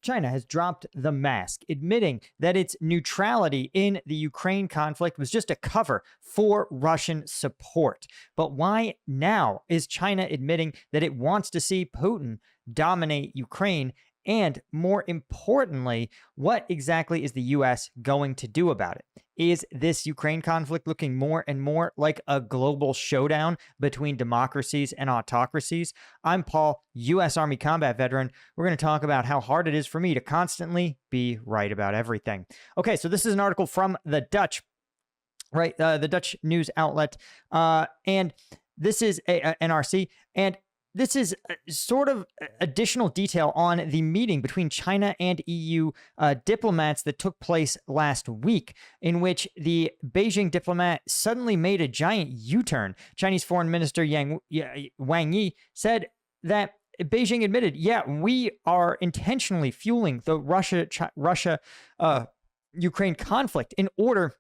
China has dropped the mask, admitting that its neutrality in the Ukraine conflict was just a cover for Russian support. But why now is China admitting that it wants to see Putin dominate Ukraine? And more importantly, what exactly is the U.S. going to do about it? Is this Ukraine conflict looking more and more like a global showdown between democracies and autocracies? I'm Paul, U.S. Army combat veteran. We're going to talk about how hard it is for me to constantly be right about everything. Okay, so this is an article from the Dutch, right? The Dutch news outlet, and this is NRC, and this is sort of additional detail on the meeting between China and EU diplomats that took place last week, in which the Beijing diplomat suddenly made a giant U-turn. Chinese Foreign Minister Wang Yi said that Beijing admitted, yeah, we are intentionally fueling the Russia-Ukraine conflict in order,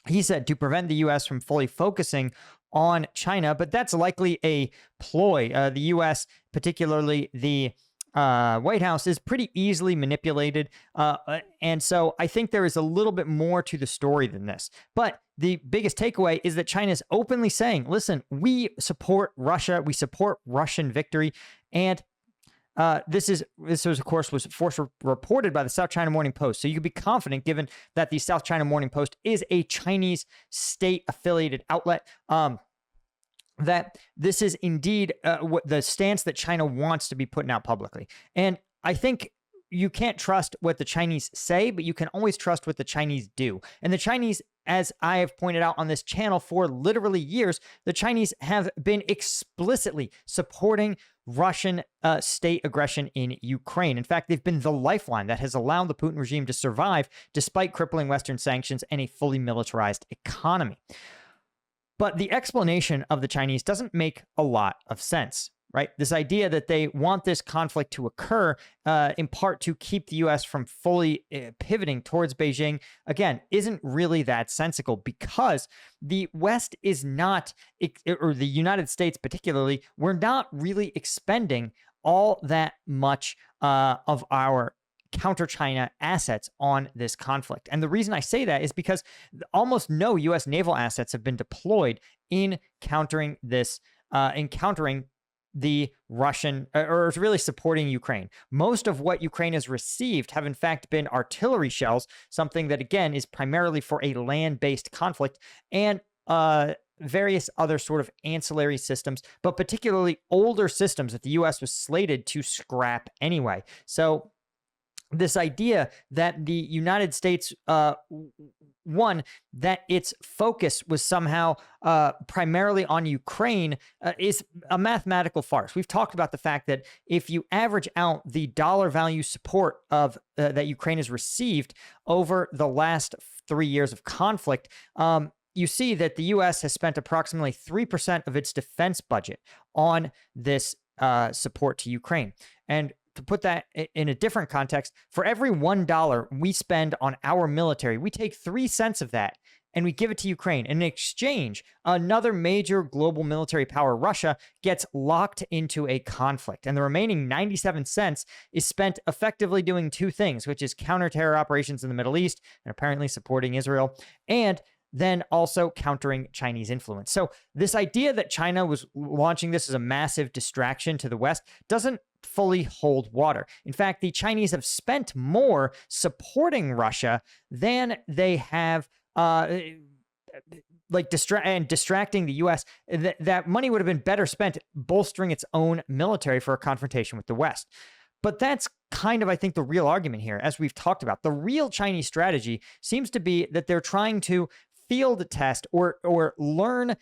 he said, to prevent the U.S. from fully focusing on China, but that's likely a ploy. The U.S., particularly the White House, is pretty easily manipulated. And so I think there is a little bit more to the story than this. But the biggest takeaway is that China is openly saying, listen, we support Russia. We support Russian victory. And this was, of course, reported by the South China Morning Post. So you can be confident, given that the South China Morning Post is a Chinese state-affiliated outlet, that this is indeed what the stance that China wants to be putting out publicly. And I think you can't trust what the Chinese say, but you can always trust what the Chinese do. And the Chinese, as I have pointed out on this channel for literally years, the Chinese have been explicitly supporting Russian state aggression in Ukraine. In fact, they've been the lifeline that has allowed the Putin regime to survive despite crippling Western sanctions and a fully militarized economy. But the explanation of the Chinese doesn't make a lot of sense, right? This idea that they want this conflict to occur in part to keep the U.S. from fully pivoting towards Beijing, again, isn't really that sensical, because the West is not, or the United States particularly, we're not really expending all that much of our counter-China assets on this conflict. And the reason I say that is because almost no U.S. naval assets have been deployed in countering this, the Russian, or really supporting Ukraine. Most of what Ukraine has received have in fact been artillery shells, something that again is primarily for a land-based conflict, and various other sort of ancillary systems, but particularly older systems that the U.S. was slated to scrap anyway. So this idea that the United States, that its focus was somehow primarily on Ukraine is a mathematical farce. We've talked about the fact that if you average out the dollar value support of that Ukraine has received over the last 3 years of conflict, you see that the U.S. has spent approximately 3% of its defense budget on this support to Ukraine. And to put that in a different context, for every $1 we spend on our military, we take 3 cents of that and we give it to Ukraine. In exchange, another major global military power, Russia, gets locked into a conflict. And the remaining 97 cents is spent effectively doing 2 things, which is counter-terror operations in the Middle East and apparently supporting Israel, and then also countering Chinese influence. So this idea that China was launching this as a massive distraction to the West doesn't fully hold water. In fact, the Chinese have spent more supporting Russia than they have distracting the U.S. That money would have been better spent bolstering its own military for a confrontation with the West. But that's kind of, I think, the real argument here, as we've talked about. The real Chinese strategy seems to be that they're trying to field test or learn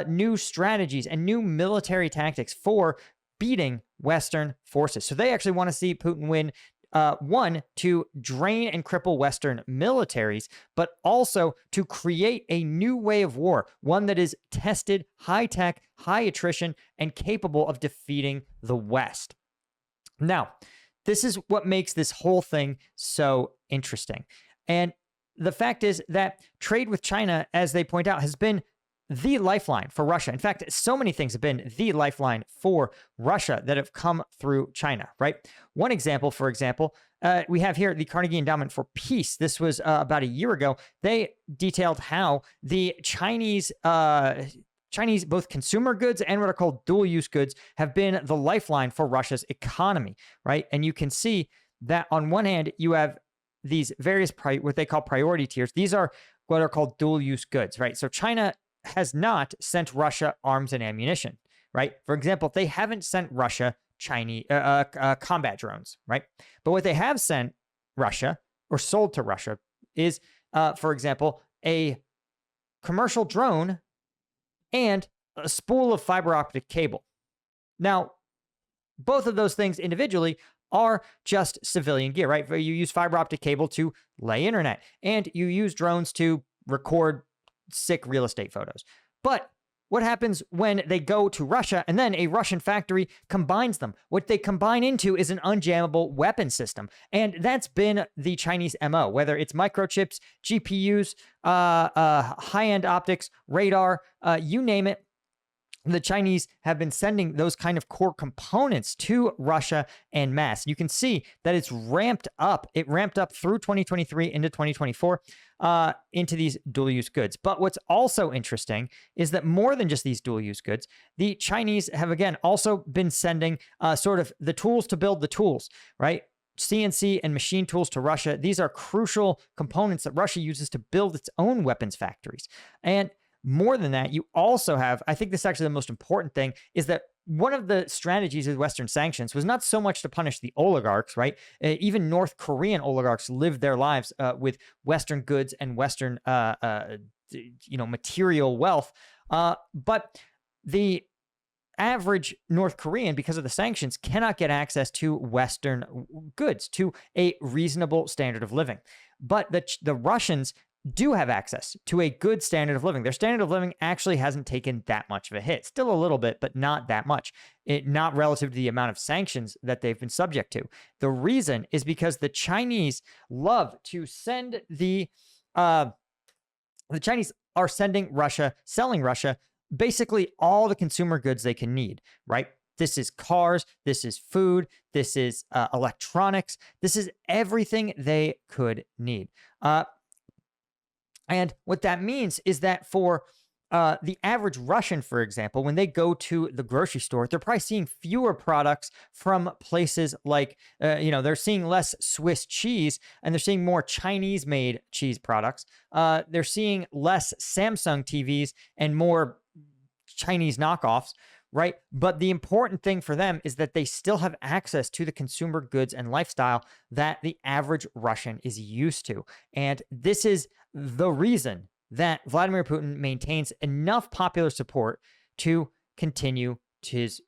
new strategies and new military tactics for beating Western forces. So they actually want to see Putin win, one, to drain and cripple Western militaries, but also to create a new way of war, one that is tested, high-tech, high attrition, and capable of defeating the West. Now, this is what makes this whole thing so interesting. And the fact is that trade with China, as they point out, has been the lifeline for Russia. In fact, so many things have been the lifeline for Russia that have come through China, right? One example, for example, we have here the Carnegie Endowment for Peace. This was about a year ago. They detailed how the Chinese both consumer goods and what are called dual-use goods have been the lifeline for Russia's economy, right? And you can see that on one hand, you have these various what they call priority tiers. These are what are called dual-use goods, right? So China has not sent Russia arms and ammunition, right? For example, they haven't sent Russia Chinese combat drones, right? But what they have sent Russia or sold to Russia is, for example, a commercial drone and a spool of fiber optic cable. Now, both of those things individually are just civilian gear, right? You use fiber optic cable to lay internet, and you use drones to record sick real estate photos. But what happens when they go to Russia and then a Russian factory combines them? What they combine into is an unjammable weapon system. And that's been the Chinese MO, whether it's microchips, GPUs, high-end optics, radar, you name it. The Chinese have been sending those kind of core components to Russia en masse. You can see that it's ramped up. It ramped up through 2023 into 2024 into these dual-use goods. But what's also interesting is that more than just these dual-use goods, the Chinese have, again, also been sending sort of the tools to build the tools, right? CNC and machine tools to Russia. These are crucial components that Russia uses to build its own weapons factories. And more than that, you also have, I think this is actually the most important thing, is that one of the strategies of Western sanctions was not so much to punish the oligarchs, right? Even North Korean oligarchs lived their lives with Western goods and Western, material wealth. But the average North Korean, because of the sanctions, cannot get access to Western goods, to a reasonable standard of living. But the Russians do have access to a good standard of living. Their standard of living actually hasn't taken that much of a hit. Still a little bit, but not that much. Not relative to the amount of sanctions that they've been subject to. The reason is because the Chinese love to send the Chinese are selling Russia basically all the consumer goods they can need, right? This is cars, this is food, this is electronics, this is everything they could need. And what that means is that for the average Russian, for example, when they go to the grocery store, they're probably seeing fewer products from places like, they're seeing less Swiss cheese and they're seeing more Chinese-made cheese products. They're seeing less Samsung TVs and more Chinese knockoffs, right? But the important thing for them is that they still have access to the consumer goods and lifestyle that the average Russian is used to. And this is the reason that Vladimir Putin maintains enough popular support to continue his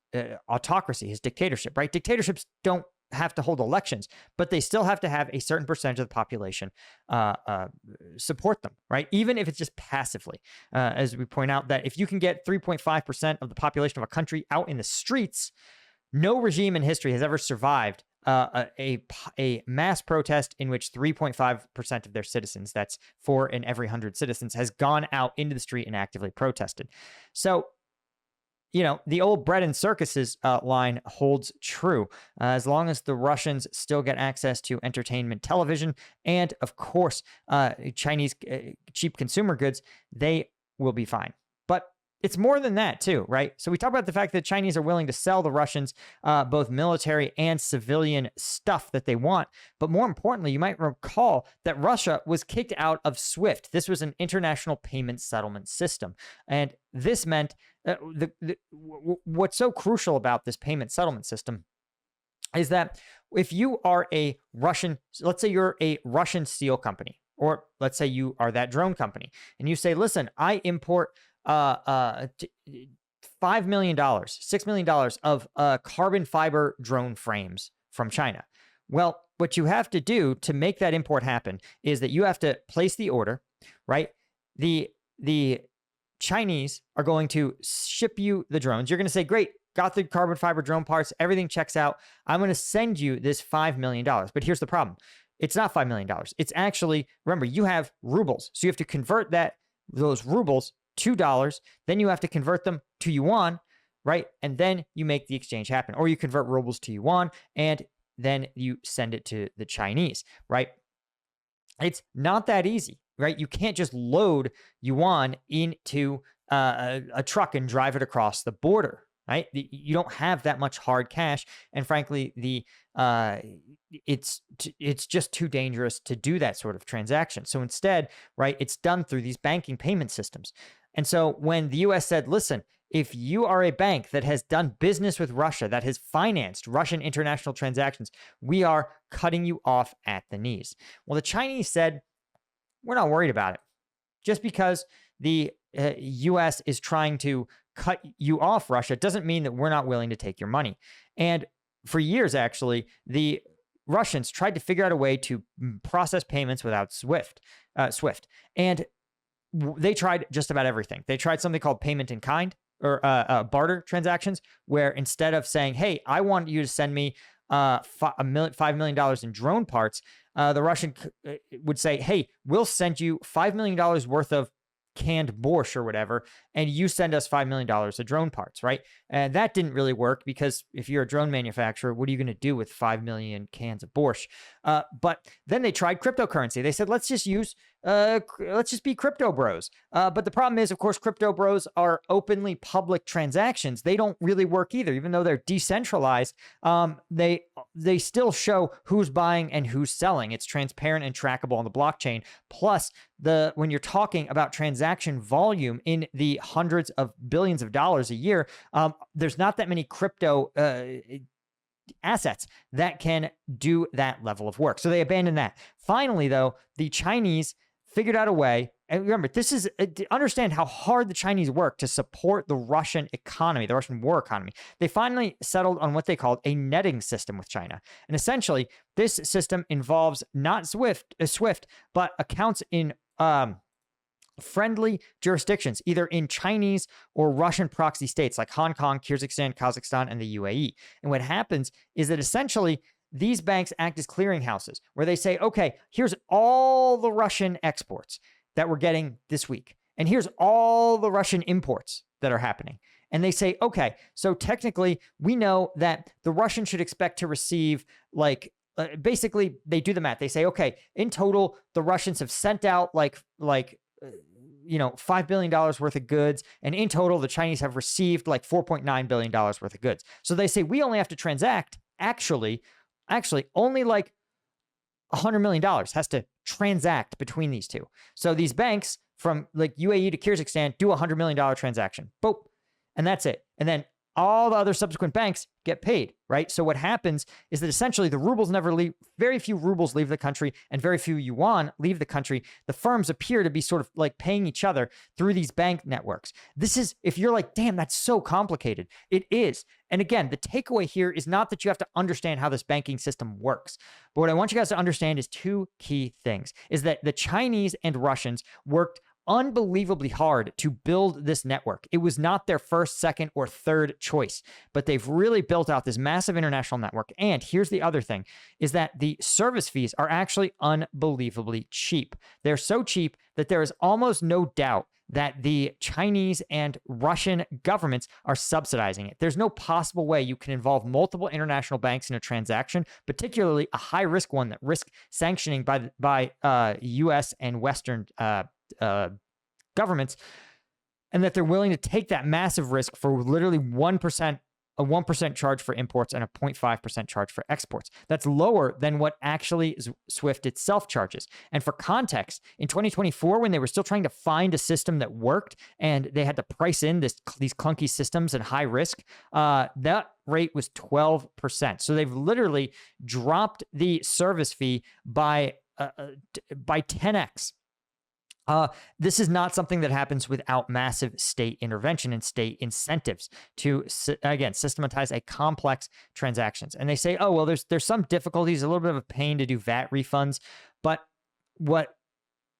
autocracy, his dictatorship, right? Dictatorships don't have to hold elections, but they still have to have a certain percentage of the population support them, right? Even if it's just passively. As we point out, that if you can get 3.5% of the population of a country out in the streets, no regime in history has ever survived a mass protest in which 3.5% of their citizens, that's 4 in every 100 citizens, has gone out into the street and actively protested. So, the old bread and circuses line holds true as long as the Russians still get access to entertainment television and, of course, Chinese cheap consumer goods, they will be fine. But it's more than that, too, right? So we talk about the fact that Chinese are willing to sell the Russians both military and civilian stuff that they want. But more importantly, you might recall that Russia was kicked out of SWIFT. This was an international payment settlement system. And this meant what's so crucial about this payment settlement system is that if you are a Russian, let's say you're a Russian steel company, or let's say you are that drone company, and you say, listen, I import $5 million, $6 million of carbon fiber drone frames from China. Well, what you have to do to make that import happen is that you have to place the order, right? The Chinese are going to ship you the drones. You're going to say, great, got the carbon fiber drone parts, everything checks out. I'm going to send you this $5 million. But here's the problem. It's not $5 million. It's actually, remember, you have rubles. So you have to convert those rubles to dollars, then you have to convert them to yuan, right? And then you make the exchange happen. Or you convert rubles to yuan, and then you send it to the Chinese, right? It's not that easy, right? You can't just load yuan into a truck and drive it across the border, right? You don't have that much hard cash, and frankly, it's just too dangerous to do that sort of transaction. So instead, right, it's done through these banking payment systems. And so when the U.S. said, listen, if you are a bank that has done business with Russia, that has financed Russian international transactions, we are cutting you off at the knees. Well, the Chinese said, we're not worried about it. Just because the U.S. is trying to cut you off, Russia, doesn't mean that we're not willing to take your money. And for years, actually, the Russians tried to figure out a way to process payments without SWIFT. And they tried just about everything. They tried something called payment in kind, or barter transactions, where instead of saying, hey, I want you to send me $5 million in drone parts, the Russian would say, hey, we'll send you $5 million worth of canned borscht or whatever, and you send us $5 million of drone parts, right? And that didn't really work, because if you're a drone manufacturer, what are you going to do with 5 million cans of borscht? But then they tried cryptocurrency. They said, let's just be crypto bros. But the problem is, of course, crypto bros are openly public transactions. They don't really work either. Even though they're decentralized, they still show who's buying and who's selling. It's transparent and trackable on the blockchain. Plus, when you're talking about transaction volume in the hundreds of billions of dollars a year, there's not that many crypto assets that can do that level of work. So they abandoned that. Finally, though, the Chinese figured out a way. And remember, this is to understand how hard the Chinese work to support the Russian economy, the Russian war economy. They finally settled on what they called a netting system with China. And essentially, this system involves not SWIFT, but accounts in friendly jurisdictions, either in Chinese or Russian proxy states like Hong Kong, Kyrgyzstan, Kazakhstan, and the UAE. And what happens is that essentially these banks act as clearinghouses, where they say, okay, here's all the Russian exports that we're getting this week, and here's all the Russian imports that are happening. And they say, okay, so technically we know that the Russians should expect to receive basically they do the math. They say, okay, in total, the Russians have sent out $5 billion worth of goods. And in total, the Chinese have received like $4.9 billion worth of goods. So they say we only have to transact, actually, only like $100 million has to transact between these two. So these banks from like UAE to Kyrgyzstan do a $100 million transaction. Boop. And that's it. And then all the other subsequent banks get paid, right? So what happens is that essentially the rubles never leave, very few rubles leave the country and very few yuan leave the country. The firms appear to be sort of like paying each other through these bank networks. This is, if you're like, damn, that's so complicated, it is. And again, the takeaway here is not that you have to understand how this banking system works. But what I want you guys to understand is two key things, is that the Chinese and Russians worked unbelievably hard to build this network. It was not their first, second, or third choice, but they've really built out this massive international network. And here's the other thing, is that the service fees are actually unbelievably cheap. They're so cheap that there is almost no doubt that the Chinese and Russian governments are subsidizing it. There's no possible way you can involve multiple international banks in a transaction, particularly a high-risk one that risks sanctioning by U.S. and Western governments, and that they're willing to take that massive risk for literally 1%, a 1% charge for imports and a 0.5% charge for exports. That's lower than what actually SWIFT itself charges. And for context, in 2024, when they were still trying to find a system that worked and they had to price in these clunky systems and high risk, that rate was 12%. So they've literally dropped the service fee by 10x. This is not something that happens without massive state intervention and state incentives to, again, systematize a complex transactions. And they say, oh, well, there's some difficulties, a little bit of a pain to do VAT refunds. But what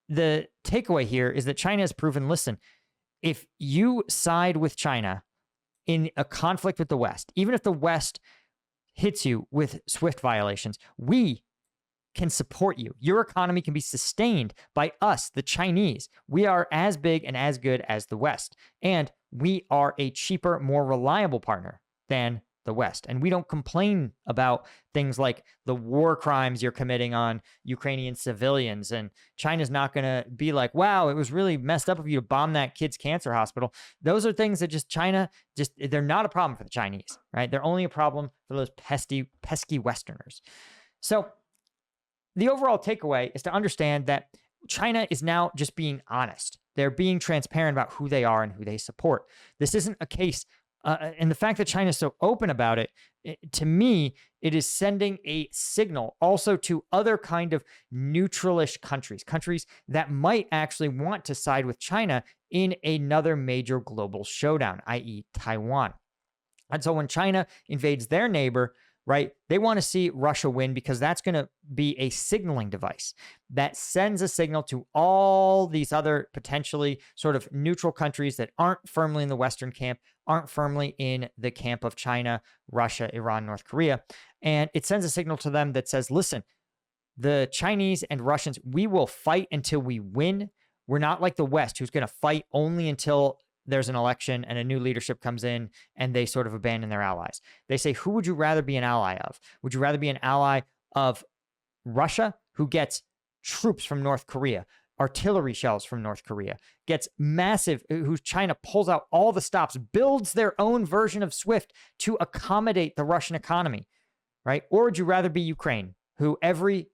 the takeaway here is that China has proven, listen, if you side with China in a conflict with the West, even if the West hits you with SWIFT violations, we can support you. Your economy can be sustained by us, the Chinese. We are as big and as good as the West. And we are a cheaper, more reliable partner than the West. And we don't complain about things like the war crimes you're committing on Ukrainian civilians. And China's not going to be like, wow, it was really messed up of you to bomb that kid's cancer hospital. Those are things that they're not a problem for the Chinese, right? They're only a problem for those pesky Westerners. So the overall takeaway is to understand that China is now just being honest. They're being transparent about who they are and who they support. This isn't a case and the fact that China is so open about it, to me, it is sending a signal also to other kind of neutralish countries that might actually want to side with China in another major global showdown, i.e. Taiwan. And so when China invades their neighbor, right, they want to see Russia win because that's going to be a signaling device that sends a signal to all these other potentially sort of neutral countries that aren't firmly in the Western camp, aren't firmly in the camp of China, Russia, Iran, North Korea. And it sends a signal to them that says, listen, the Chinese and Russians, we will fight until we win. We're not like the West, who's going to fight only until there's an election and a new leadership comes in and they sort of abandon their allies. They say, who would you rather be an ally of? Would you rather be an ally of Russia, who gets troops from North Korea, artillery shells from North Korea, gets massive, who China pulls out all the stops, builds their own version of SWIFT to accommodate the Russian economy, right? Or would you rather be Ukraine, who every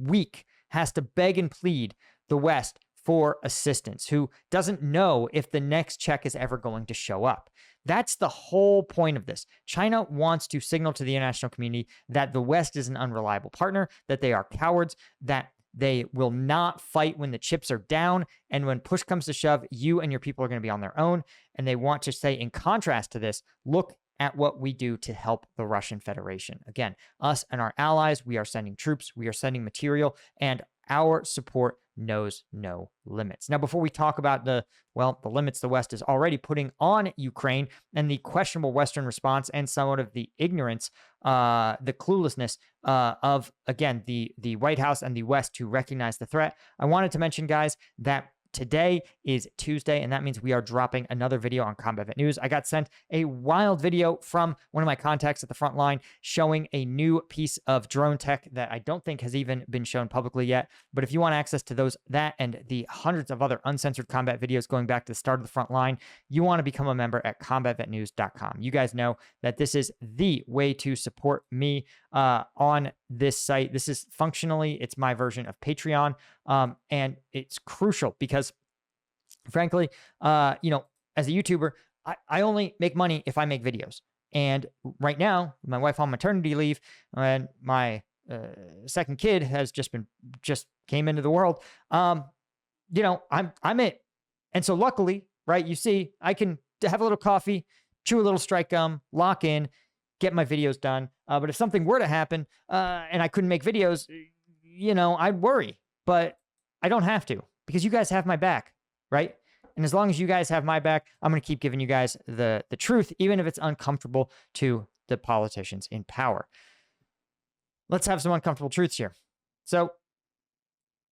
week has to beg and plead the West for assistance, who doesn't know if the next check is ever going to show up? That's the whole point of this. China wants to signal to the international community that the West is an unreliable partner, that they are cowards, that they will not fight when the chips are down, and when push comes to shove, you and your people are going to be on their own. And they want to say, in contrast to this, look at what we do to help the Russian Federation. Again, us and our allies, we are sending troops, we are sending material, and our support knows no limits. Now, before we talk about the limits the West is already putting on Ukraine and the questionable Western response and somewhat of the ignorance, the cluelessness of, again, the White House and the West to recognize the threat, I wanted to mention, guys, that today is Tuesday, and that means we are dropping another video on Combat Vet News. I got sent a wild video from one of my contacts at the front line showing a new piece of drone tech that I don't think has even been shown publicly yet. But if you want access to that and the hundreds of other uncensored combat videos going back to the start of the front line, you want to become a member at combatvetnews.com. You guys know that this is the way to support me on this site. This is functionally, it's my version of Patreon. And it's crucial because, frankly, as a YouTuber, I only make money if I make videos. And right now, my wife on maternity leave and my second kid has just came into the world. I'm it. And so luckily, right, you see, I can have a little coffee, chew a little strike gum, lock in, get my videos done. But if something were to happen and I couldn't make videos, I'd worry. But I don't have to, because you guys have my back, right? And as long as you guys have my back, I'm going to keep giving you guys the truth, even if it's uncomfortable to the politicians in power. Let's have some uncomfortable truths here. So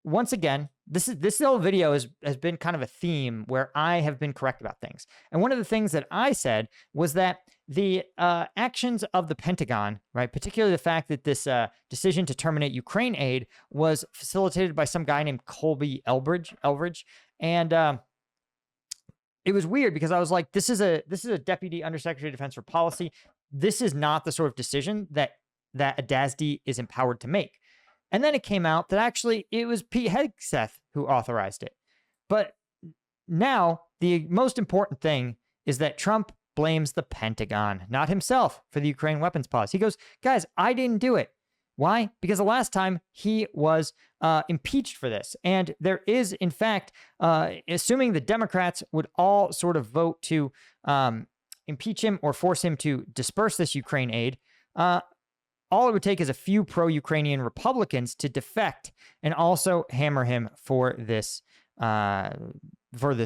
once again, this whole video has been kind of a theme where I have been correct about things. And one of the things that I said was that the actions of the Pentagon, right, particularly the fact that this decision to terminate Ukraine aid was facilitated by some guy named Colby Elbridge. And it was weird because I was like, this is a Deputy Undersecretary of Defense for Policy. This is not the sort of decision that a DASD is empowered to make. And then it came out that actually it was Pete Hegseth who authorized it. But now the most important thing is that Trump blames the Pentagon, not himself, for the Ukraine weapons policy. He goes, guys, I didn't do it. Why? Because the last time he was impeached for this. And there is, in fact, assuming the Democrats would all sort of vote to impeach him or force him to disperse this Ukraine aid, all it would take is a few pro-Ukrainian Republicans to defect and also hammer him for this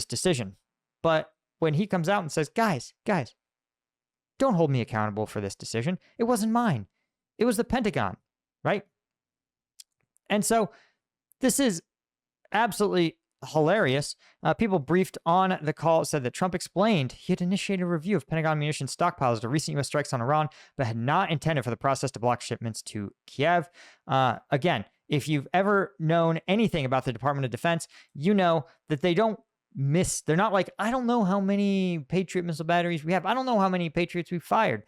decision. But when he comes out and says, guys, don't hold me accountable for this decision. It wasn't mine. It was the Pentagon, right? And so this is absolutely hilarious. People briefed on the call said that Trump explained he had initiated a review of Pentagon munition stockpiles to recent U.S. strikes on Iran, but had not intended for the process to block shipments to Kiev. Again, if you've ever known anything about the Department of Defense, you know that they don't miss. They're not like, I don't know how many Patriot missile batteries we have. I don't know how many Patriots we've fired.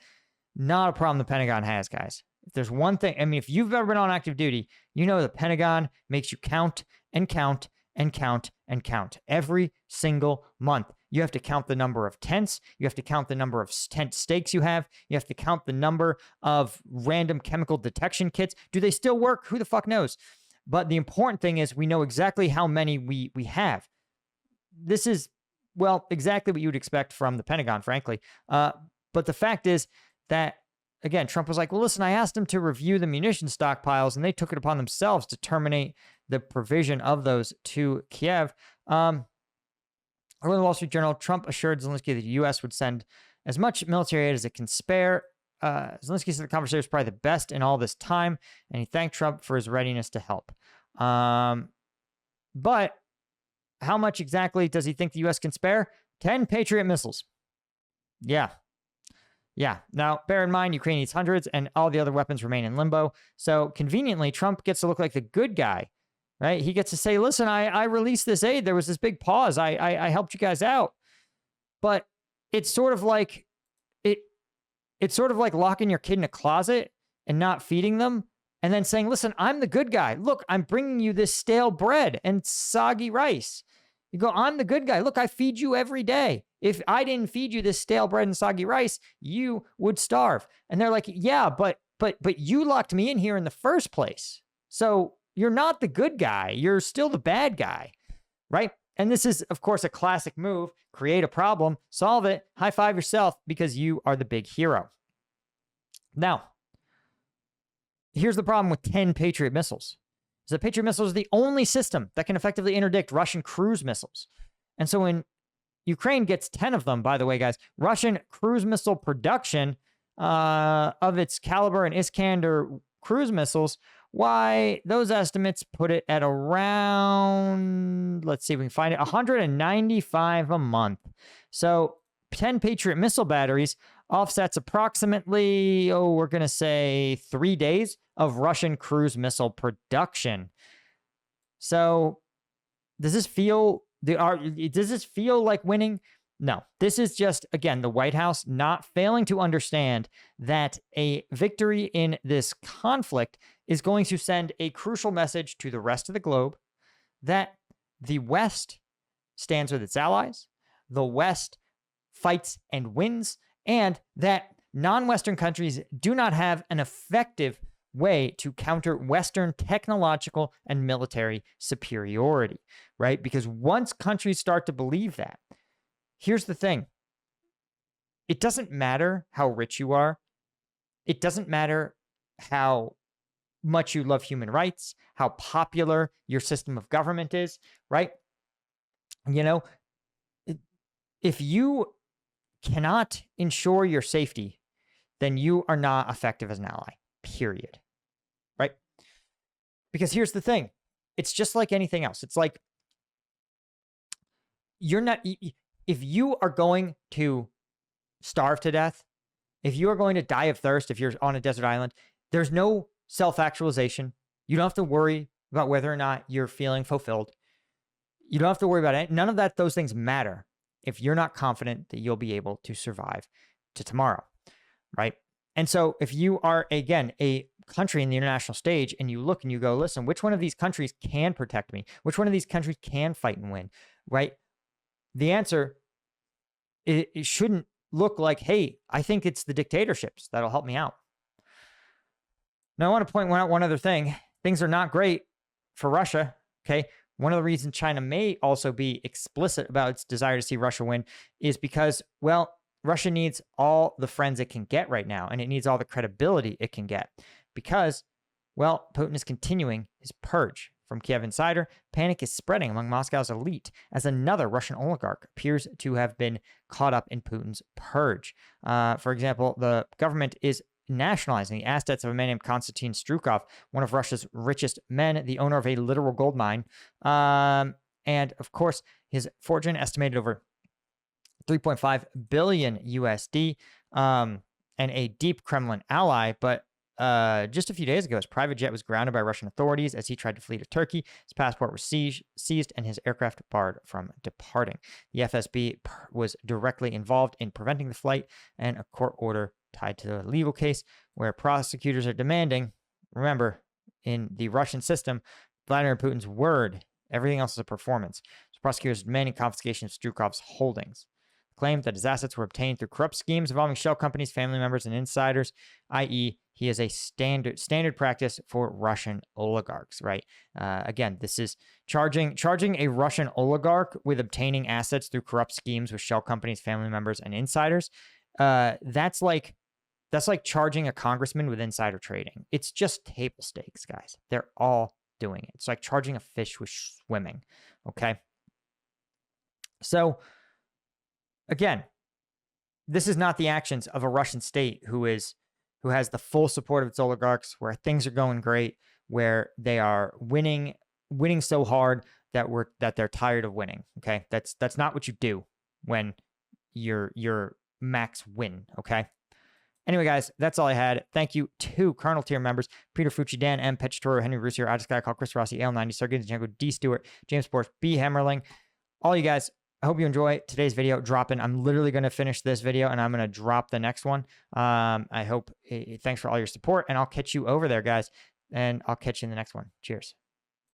Not a problem the Pentagon has, guys. If there's one thing, I mean, if you've ever been on active duty, you know the Pentagon makes you count and count and count and count every single month. You have to count the number of tents. You have to count the number of tent stakes you have. You have to count the number of random chemical detection kits. Do they still work? Who the fuck knows? But the important thing is we know exactly how many we have. This is, well, exactly what you would expect from the Pentagon, frankly. But the fact is that, again, Trump was like, well, listen, I asked them to review the munition stockpiles, and they took it upon themselves to terminate the provision of those to Kiev. According to the Wall Street Journal, Trump assured Zelensky that the U.S. would send as much military aid as it can spare. Zelensky said the conversation was probably the best in all this time, and he thanked Trump for his readiness to help. But how much exactly does he think the U.S. can spare? 10 Patriot missiles. Yeah. Now, bear in mind, Ukraine needs hundreds, and all the other weapons remain in limbo. So conveniently, Trump gets to look like the good guy, right? He gets to say, listen, I released this aid. There was this big pause. I helped you guys out. But it's sort of like it's sort of like locking your kid in a closet and not feeding them, and then saying, listen, I'm the good guy. Look, I'm bringing you this stale bread and soggy rice. You go, I'm the good guy. Look, I feed you every day. If I didn't feed you this stale bread and soggy rice, you would starve. And they're like, yeah, but you locked me in here in the first place. So you're not the good guy. You're still the bad guy, right? And this is, of course, a classic move. Create a problem, solve it, high five yourself because you are the big hero. Now, here's the problem with 10 Patriot missiles. The Patriot missiles are the only system that can effectively interdict Russian cruise missiles. And so when Ukraine gets 10 of them, by the way, guys, Russian cruise missile production of its Caliber and Iskander cruise missiles, why, those estimates put it at around, let's see if we can find it, 195 a month. So 10 Patriot missile batteries offsets approximately, we're going to say 3 days of Russian cruise missile production. So does this feel like winning? No, this is just, again, the White House not failing to understand that a victory in this conflict is going to send a crucial message to the rest of the globe that the West stands with its allies, the West fights and wins, and that non-Western countries do not have an effective way to counter Western technological and military superiority, right? Because once countries start to believe that, here's the thing. It doesn't matter how rich you are. It doesn't matter how much you love human rights, how popular your system of government is, right? You know, if you cannot ensure your safety, then you are not effective as an ally, period. Right? Because here's the thing. It's just like anything else. It's like if you are going to starve to death, if you are going to die of thirst, if you're on a desert island, there's no self-actualization. You don't have to worry about whether or not you're feeling fulfilled. You don't have to worry about it. None of those things matter if you're not confident that you'll be able to survive to tomorrow, right? And so if you are, again, a country in the international stage and you look and you go, listen, which one of these countries can protect me? Which one of these countries can fight and win, right? The answer, it shouldn't look like, hey, I think it's the dictatorships that'll help me out. Now, I want to point out one other thing. Things are not great for Russia, okay? One of the reasons China may also be explicit about its desire to see Russia win is because, well, Russia needs all the friends it can get right now, and it needs all the credibility it can get because, well, Putin is continuing his purge. From Kiev Insider, panic is spreading among Moscow's elite as another Russian oligarch appears to have been caught up in Putin's purge. For example, the government is nationalizing the assets of a man named Konstantin Strukov, one of Russia's richest men, the owner of a literal gold mine. And of course, his fortune estimated over 3.5 billion USD, and a deep Kremlin ally. But just a few days ago, his private jet was grounded by Russian authorities as he tried to flee to Turkey. His passport was seized and his aircraft barred from departing. The FSB was directly involved in preventing the flight, and a court order tied to the legal case where prosecutors are demanding, remember, in the Russian system, Vladimir Putin's word. Everything else is a performance. So prosecutors demanding confiscation of Strukov's holdings. Claimed that his assets were obtained through corrupt schemes involving shell companies, family members, and insiders, i.e., he is a standard practice for Russian oligarchs, right? Again, this is charging a Russian oligarch with obtaining assets through corrupt schemes with shell companies, family members, and insiders. That's like charging a congressman with insider trading. It's just table stakes, guys. They're all doing it. It's like charging a fish with swimming, okay? So, again, this is not the actions of a Russian state who has the full support of its oligarchs, where things are going great, where they are winning so hard that they're tired of winning. Okay, that's not what you do when you're max win. Okay. Anyway, guys, that's all I had. Thank you to Colonel tier members: Peter Fucci, Dan M, Petratoro, Henry Russier, I just got called Chris Rossi, L90, Sergey Zinchenko, D Stewart, James Sports, B Hammerling. All you guys, I hope you enjoy today's video dropping. I'm literally going to finish this video and I'm going to drop the next one. I hope, thanks for all your support, and I'll catch you over there, guys, and I'll catch you in the next one. Cheers.